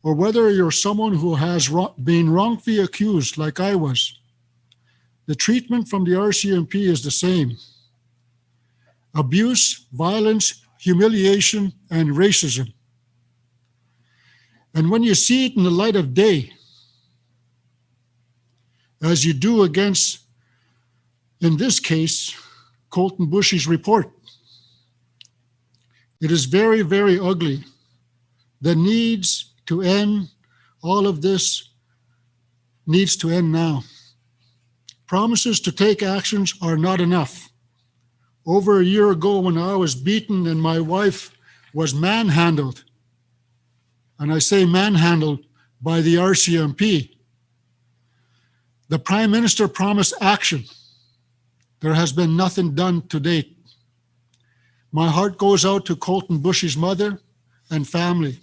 or whether you're someone who has been wrongfully accused like I was, the treatment from the RCMP is the same. Abuse, violence, humiliation, and racism. And when you see it in the light of day, as you do against, in this case, Colton Bushy's report, it is very, very ugly. The needs to end all of this needs to end now. Promises to take actions are not enough. Over a year ago, when I was beaten and my wife was manhandled, and I say manhandled by the RCMP, the Prime Minister promised action. There has been nothing done to date. My heart goes out to Colton Bushy's mother and family.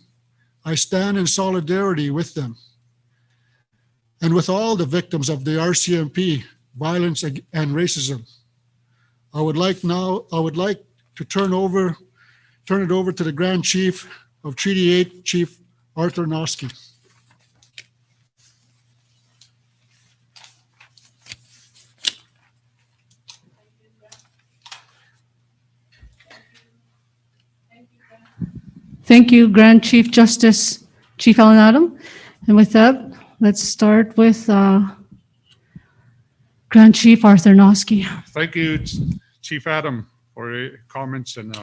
I stand in solidarity with them and with all the victims of the RCMP violence and racism. I would like to turn it over to the Grand Chief of Treaty 8, Chief Arthur Noski. Thank you, Grand Chief Justice Chief Alan Adam. And with that, let's start with Grand Chief Arthur Noski. Thank you, Chief Adam, for your comments, and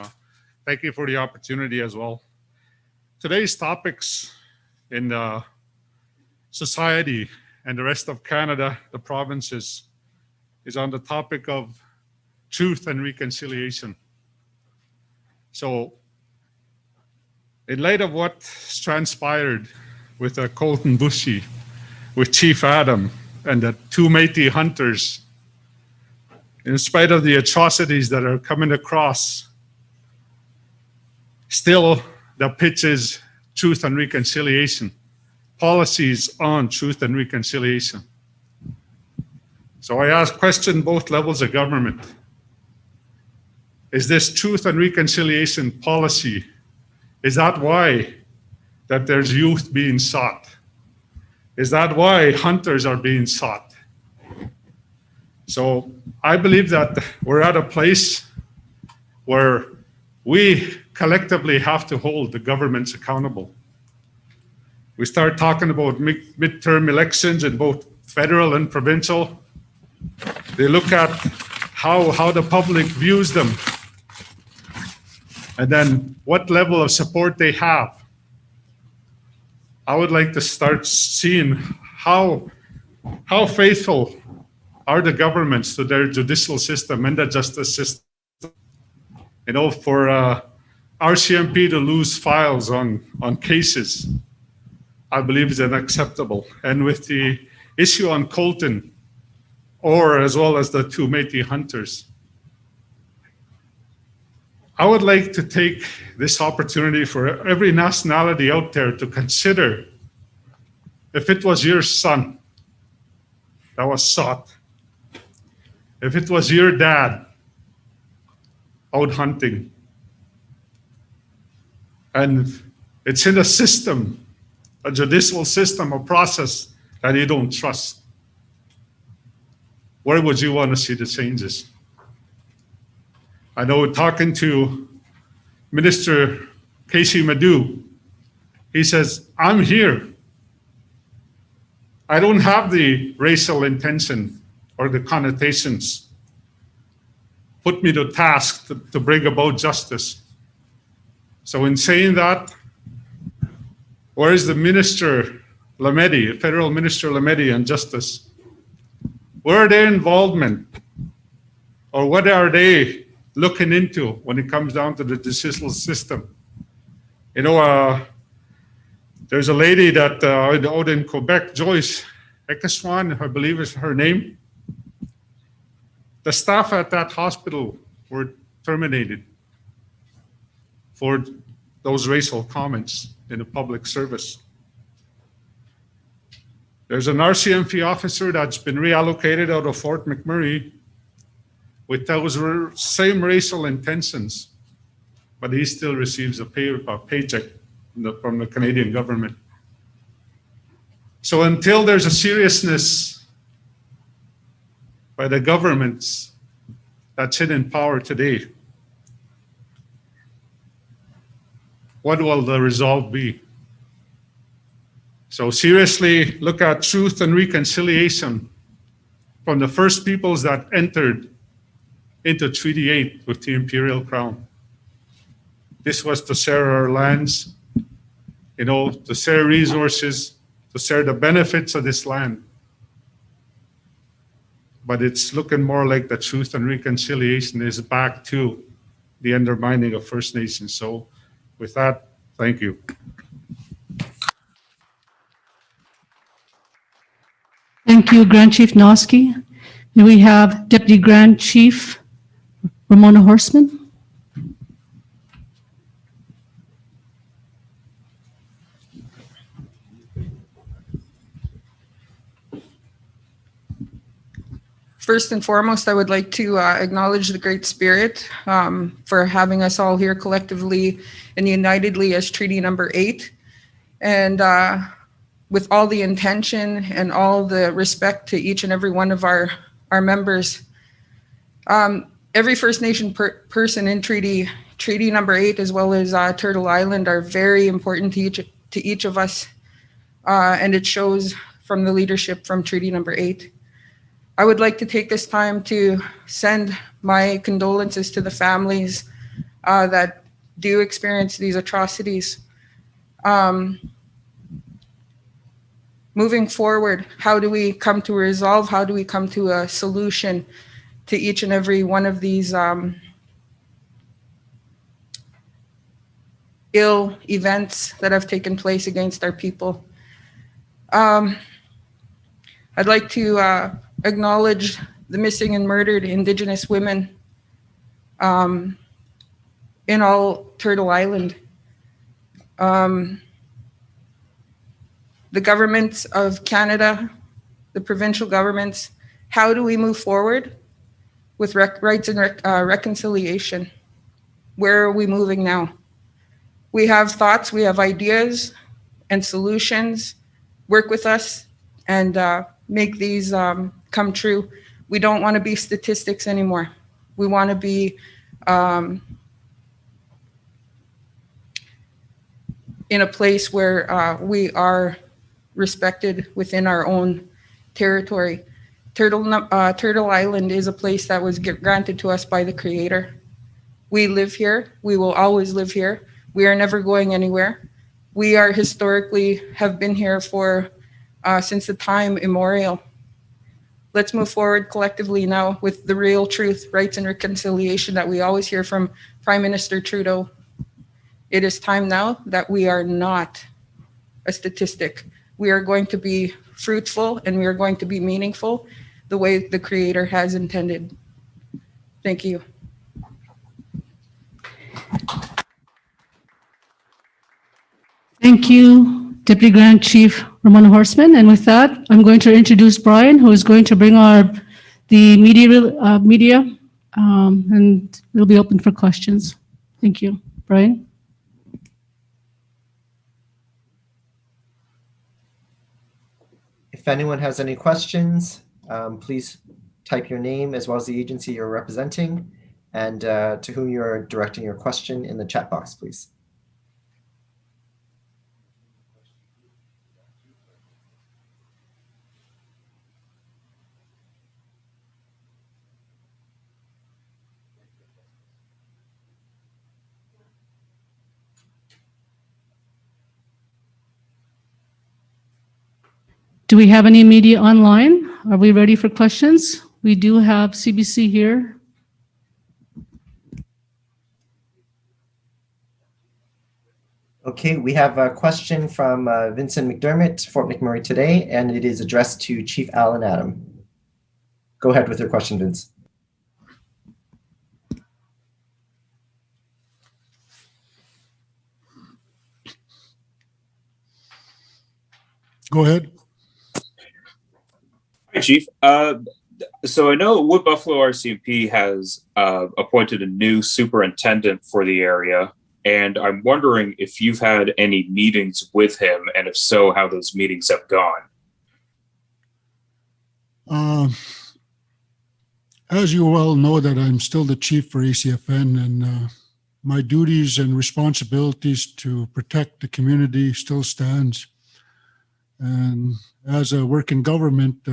thank you for the opportunity as well. Today's topics in society and the rest of Canada, the provinces, is on the topic of truth and reconciliation. So, in light of what's transpired with Colton Bushy, with Chief Adam, and the two Métis hunters, in spite of the atrocities that are coming across, still the pitch is truth and reconciliation, policies on truth and reconciliation. So I question both levels of government. Is this truth and reconciliation policy, is that why that there's youth being sought? Is that why hunters are being sought? So I believe that we're at a place where we collectively have to hold the governments accountable. We start talking about midterm elections in both federal and provincial. They look at how the public views them, and then what level of support they have. I would like to start seeing how faithful are the governments to their judicial system and the justice system. You know, for RCMP to lose files on cases, I believe is unacceptable. And with the issue on Colton, or as well as the two Métis hunters, I would like to take this opportunity for every nationality out there to consider if it was your son that was sought, if it was your dad out hunting, and it's in a system, a judicial system, a process that you don't trust, where would you want to see the changes? I know talking to Minister Casey Madu, he says, I'm here. I don't have the racial intention or the connotations. Put me to task to bring about justice. So in saying that, where is the Minister Lametti, Federal Minister Lametti on Justice? Where are their involvement? Or what are they looking into when it comes down to the judicial system? You know, there's a lady that out in Quebec, Joyce Ekeswan, I believe is her name. The staff at that hospital were terminated for those racial comments in the public service. There's an RCMP officer that's been reallocated out of Fort McMurray with those same racial intentions, but he still receives a paycheck from the Canadian government. So until there's a seriousness by the governments that sit in power today, what will the result be? So seriously, look at truth and reconciliation from the first peoples that entered into Treaty 8 with the Imperial Crown. This was to share our lands, to share resources, to share the benefits of this land. But it's looking more like the truth and reconciliation is back to the undermining of First Nations. So with that, thank you. Thank you, Grand Chief Noski. And we have Deputy Grand Chief Ramona Horseman. First and foremost, I would like to acknowledge the Great Spirit for having us all here collectively and unitedly as Treaty Number 8. And with all the intention and all the respect to each and every one of our members, every First Nation person in Treaty Number 8, as well as Turtle Island, are very important to each of us. And it shows from the leadership from Treaty Number 8. I would like to take this time to send my condolences to the families that do experience these atrocities. Moving forward, how do we come to a resolve? How do we come to a solution to each and every one of these ill events that have taken place against our people? I'd like to acknowledge the missing and murdered Indigenous women in all Turtle Island. The governments of Canada, the provincial governments, how do we move forward with rights and reconciliation? Where are we moving now? We have thoughts, we have ideas and solutions. Work with us and make these come true. We don't want to be statistics anymore. We want to be in a place where we are respected within our own territory. Turtle Island is a place that was granted to us by the Creator. We live here. We will always live here. We are never going anywhere. We are historically have been here for since the time immemorial. Let's move forward collectively now with the real truth, rights, and reconciliation that we always hear from Prime Minister Trudeau. It is time now that we are not a statistic. We are going to be fruitful and we are going to be meaningful the way the Creator has intended. Thank you. Thank you, Deputy Grand Chief Ramona Horseman. And with that, I'm going to introduce Brian, who is going to bring the media, and it'll be open for questions. Thank you. Brian? If anyone has any questions, please type your name as well as the agency you're representing and to whom you're directing your question in the chat box, please. Do we have any media online? Are we ready for questions? We do have CBC here. Okay, we have a question from Vincent McDermott, Fort McMurray today, and it is addressed to Chief Alan Adam. Go ahead with your question, Vince. Go ahead. Hi, Chief. So I know Wood Buffalo RCMP has appointed a new superintendent for the area, and I'm wondering if you've had any meetings with him, and if so, how those meetings have gone. As you well know, that I'm still the chief for ACFN, and my duties and responsibilities to protect the community still stands. And as a working government,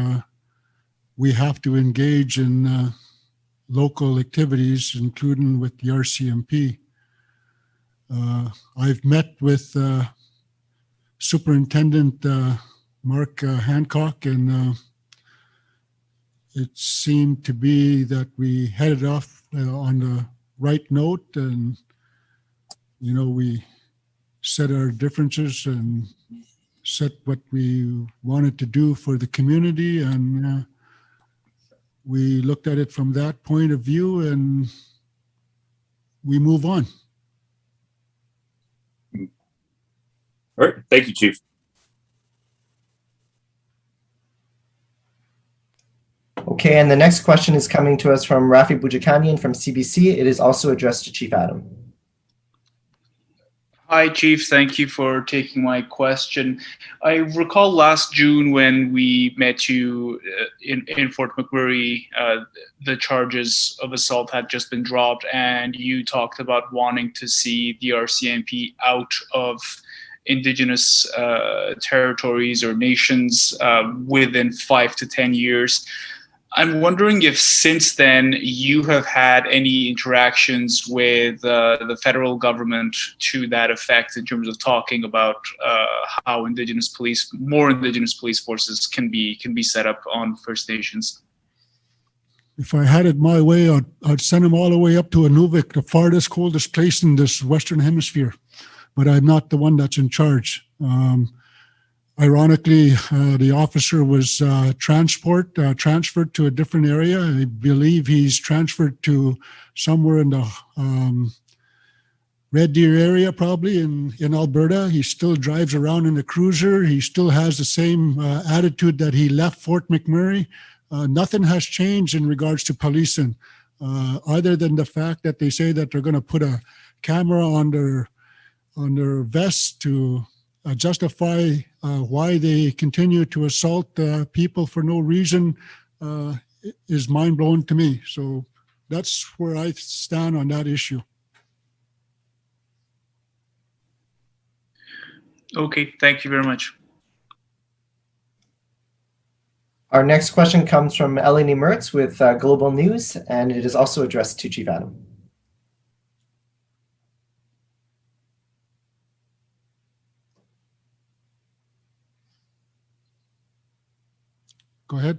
we have to engage in local activities, including with the RCMP. I've met with Superintendent Mark Hancock, and it seemed to be that we headed off on the right note, and we set our differences and set what we wanted to do for the community, and we looked at it from that point of view, and we move on. All right. Thank you, Chief. Okay, and the next question is coming to us from Rafi Boujakanian from CBC. It is also addressed to Chief Adam. Hi, Chief. Thank you for taking my question. I recall last June when we met you in Fort McMurray, the charges of assault had just been dropped, and you talked about wanting to see the RCMP out of Indigenous territories or nations within 5 to 10 years. I'm wondering if since then you have had any interactions with the federal government to that effect in terms of talking about how more Indigenous police forces can be set up on First Nations. If I had it my way, I'd send them all the way up to Inuvik, the farthest, coldest place in this Western Hemisphere. But I'm not the one that's in charge. Ironically, the officer was transferred to a different area. I believe he's transferred to somewhere in the Red Deer area, probably in Alberta. He still drives around in a cruiser. He still has the same attitude that he left Fort McMurray. Nothing has changed in regards to policing, other than the fact that they say that they're going to put a camera on their vests to justify why they continue to assault people for no reason is mind-blowing to me. So that's where I stand on that issue. Okay, thank you very much. Our next question comes from Eleni Mertz with Global News, and it is also addressed to Chief Adam. Go ahead.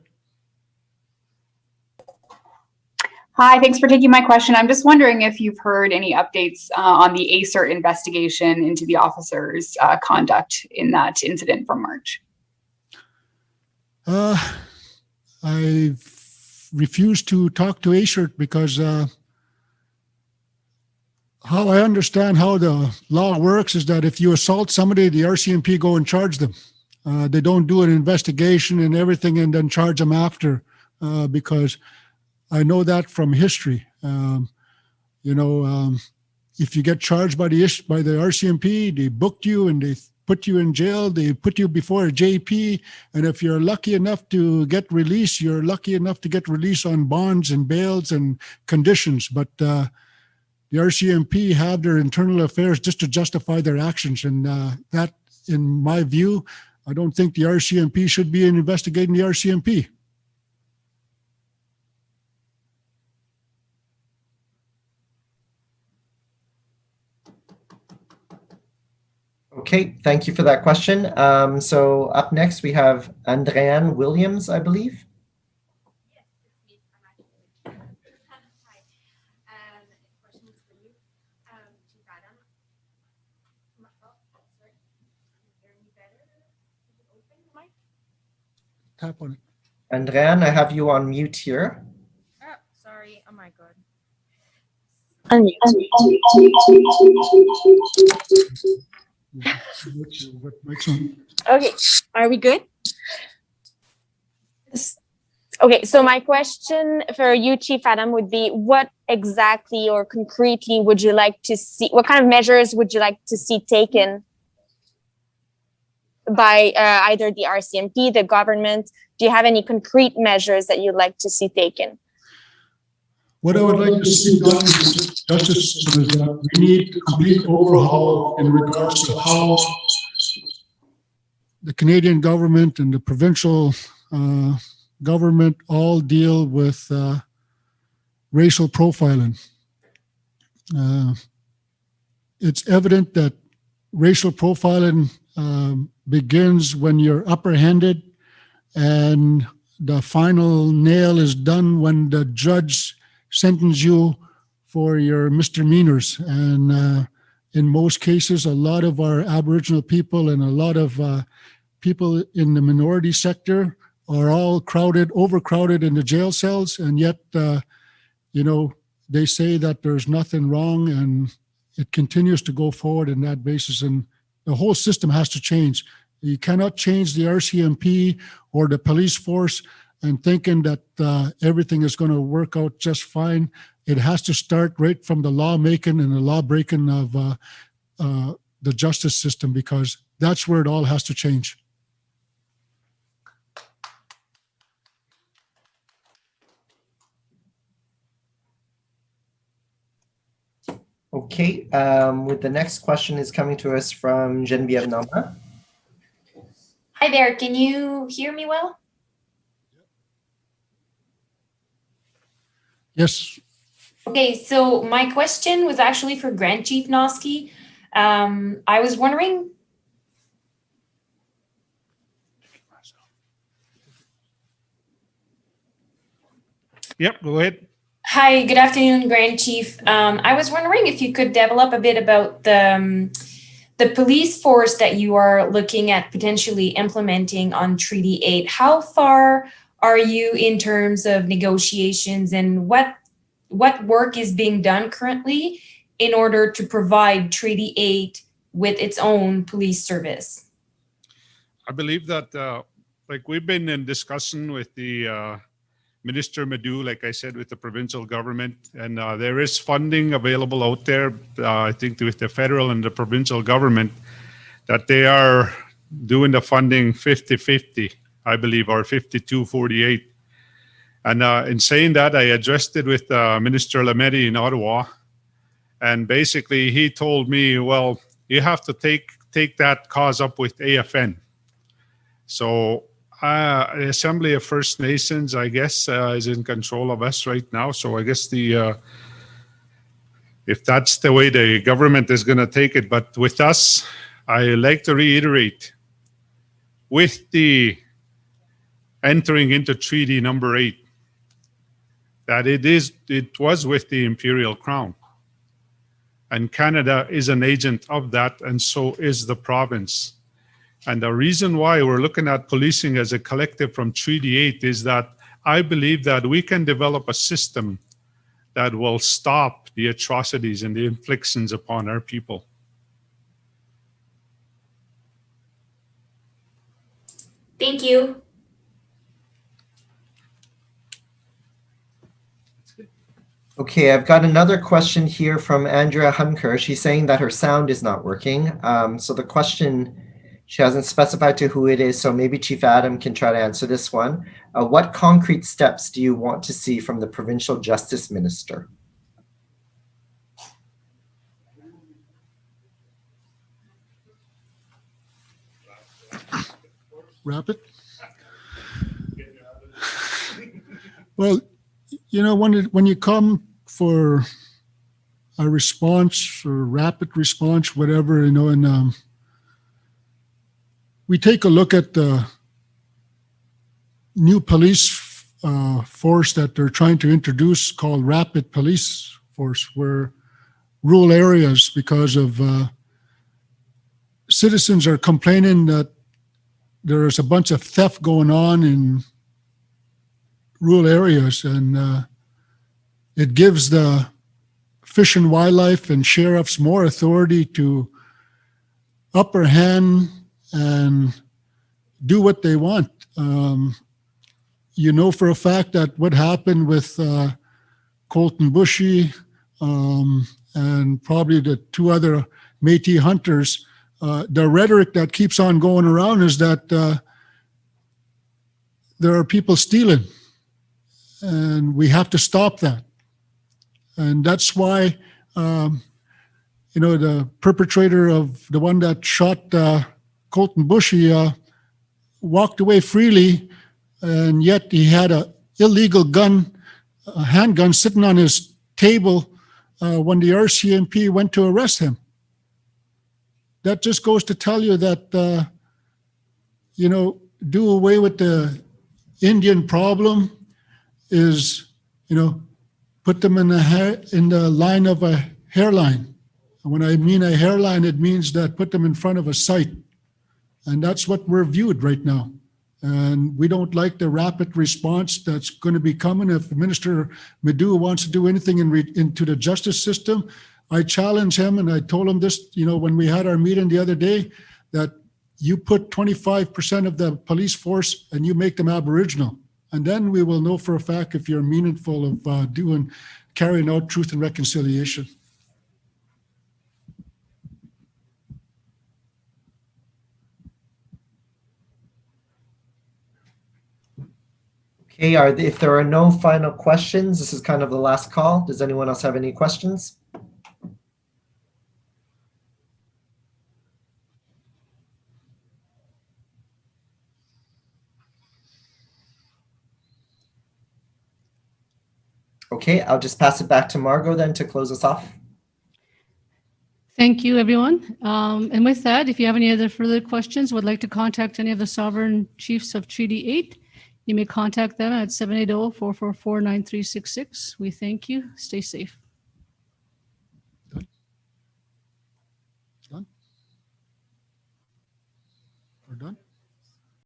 Hi, thanks for taking my question. I'm just wondering if you've heard any updates on the ACERT investigation into the officer's conduct in that incident from March. I've refused to talk to ACERT because how I understand how the law works is that if you assault somebody, the RCMP go and charge them. They don't do an investigation and everything and then charge them after, because I know that from history. If you get charged by the RCMP, they booked you and they put you in jail. They put you before a JP, and if you're lucky enough to get released, you're lucky enough to get released on bonds and bails and conditions. But the RCMP have their internal affairs just to justify their actions, and that, in my view, I don't think the RCMP should be investigating the RCMP. Okay, thank you for that question. So up next, we have Andréane Williams, I believe. Tap on it. Andréane, I have you on mute here. Oh, sorry. Oh my God. Okay, are we good? Okay, so my question for you, Chief Adam, would be what exactly or concretely would you like to see? What kind of measures would you like to see taken by either the RCMP, the government? Do you have any concrete measures that you'd like to see taken? What I would like to see done in the justice system is that we need a complete overhaul in regards to how the Canadian government and the provincial government all deal with racial profiling. It's evident that racial profiling begins when you're upper-handed, and the final nail is done when the judge sentences you for your misdemeanors. And in most cases, a lot of our Aboriginal people and a lot of people in the minority sector are all overcrowded in the jail cells, and yet, they say that there's nothing wrong, and it continues to go forward in that basis. And the whole system has to change. You cannot change the RCMP or the police force and thinking that everything is going to work out just fine. It has to start right from the lawmaking and the law breaking of the justice system, because that's where it all has to change. Okay, with the next question is coming to us from Genevieve Namba. Hi there, can you hear me well? Yes. Okay, so my question was actually for Grand Chief Noski. I was wondering. Yep, go ahead. Hi, good afternoon, Grand Chief. I was wondering if you could develop a bit about the police force that you are looking at potentially implementing on Treaty 8. How far are you in terms of negotiations, and what work is being done currently in order to provide Treaty 8 with its own police service? I believe that, we've been in discussion with the Minister Madu, like I said, with the provincial government, and there is funding available out there, I think with the federal and the provincial government, that they are doing the funding 50-50, I believe, or 52-48. And in saying that, I addressed it with Minister Lametti in Ottawa, and basically he told me, well, you have to take that cause up with AFN. So the Assembly of First Nations, I guess, is in control of us right now. So I guess if that's the way the government is going to take it. But with us, I like to reiterate, with the entering into Treaty Number 8, that it was with the Imperial Crown. And Canada is an agent of that, and so is the province. And the reason why we're looking at policing as a collective from Treaty 8 is that I believe that we can develop a system that will stop the atrocities and the inflictions upon our people. Thank you. Okay, I've got another question here from Andrea Hunker. She's saying that her sound is not working. So the question, she hasn't specified to who it is, so maybe Chief Adam can try to answer this one. What concrete steps do you want to see from the Provincial Justice Minister? Rapid? Well, when you come for a response or rapid response, whatever, and we take a look at the new police force that they're trying to introduce called Rapid Police Force, where rural areas, because of citizens are complaining that there's a bunch of theft going on in rural areas, and it gives the Fish and Wildlife and sheriffs more authority to upper hand and do what they want. For a fact that what happened with Colton Bushy and probably the two other Métis hunters, the rhetoric that keeps on going around is that there are people stealing, and we have to stop that. And that's why, the perpetrator of the one that shot Colton Bushy walked away freely, and yet he had an illegal gun, a handgun, sitting on his table when the RCMP went to arrest him. That just goes to tell you that, do away with the Indian problem is, put them in the line of a hairline. And when I mean a hairline, it means that put them in front of a sight. And that's what we're viewed right now. And we don't like the rapid response that's going to be coming. If Minister Madhu wants to do anything into the justice system, I challenge him, and I told him this, when we had our meeting the other day, that you put 25% of the police force and you make them Aboriginal. And then we will know for a fact if you're meaningful of carrying out truth and reconciliation. Okay, if there are no final questions, this is kind of the last call. Does anyone else have any questions? Okay, I'll just pass it back to Margot then to close us off. Thank you, everyone. And with that, if you have any other further questions, would like to contact any of the sovereign chiefs of Treaty 8, you may contact them at 780-444-9366. We thank you. Stay safe.